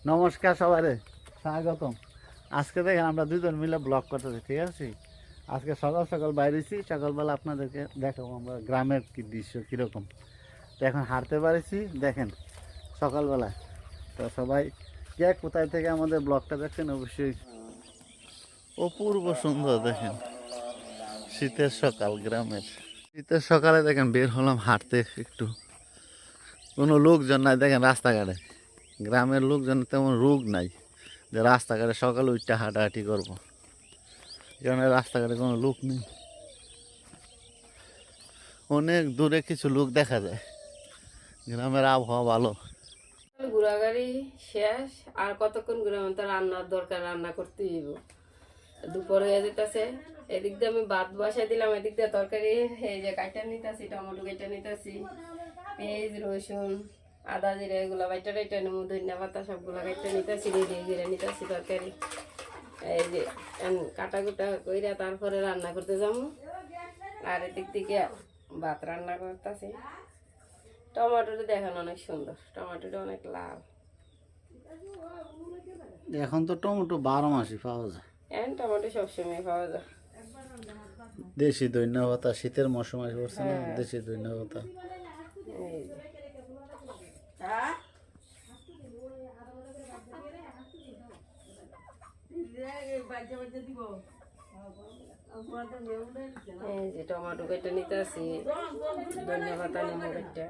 নমস্কার সবাই, স্বাগতম। আজকে দেখেন আমরা দুজন মিলে ব্লগ করতেছি, ঠিক আছে। আজকে সকাল সকাল বাইরেছি, সকালবেলা আপনাদেরকে দেখাবো আমরা গ্রামের কি দৃশ্য কীরকম। তো এখন হাঁটতে পারিছি দেখেন সকালবেলা। তো সবাই কে কোথায় থেকে আমাদের ব্লগটা দেখছেন অবশ্যই অপূর্ব সুন্দর দেখেন। শীতের সকাল গ্রামের, শীতের সকালে দেখেন বের হলাম হাঁটতে একটু। কোনো লোকজন নাই দেখেন রাস্তাঘাটে, গ্রামের লোকজন তেমন রোগ নাই যে রাস্তাঘাটে সকালে উঠতে হাঁটাহাঁটি করবো। এখানে রাস্তাঘাটে কোনো লোক নেই, অনেক দূরে কিছু লোক দেখা যায়। গ্রামের আবহাওয়া ভালো। ঘোরাঘুরি শেষ, আর কতক্ষণ ঘুরে তো রান্নার দরকার, রান্না করতে হইব। দুপুর হয়ে যেতেছে, এদিক দিয়ে আমি ভাত বসাই দিলাম, এদিক দিয়ে তরকারি এই যে কাইটা নিতেছি, টমেটো কাইটা নিতেছি, পেঁয়াজ রসুন আদা জিরা এগুলো বাইটা টাইটা নেবো, ধনিয়া পাতা সবগুলো কাইটা নিতেছি, রেডি করে নিতেছি তরকারি। এই যে কাটা কুটা কইরা তারপরে রান্না করতে যাবো। আর এদিক থেকে ভাত রান্না করতেছি। টমেটোটা দেখেন অনেক সুন্দর, টমেটোটা অনেক লাল। এখন তো টমেটো 12 মাসই পাওয়া যায়। এখন টমেটো সবসময় পাওয়া যায়। দেশি ধনিয়া পাতা শীতের মৌসুমে পড়ছে না, হ্যাঁ। দেশি ধনিয়া পাতা। এই যে। এই যে টমেটো কেটে নিতে আসি, ধনিয়া পাতা নেবো কেটে।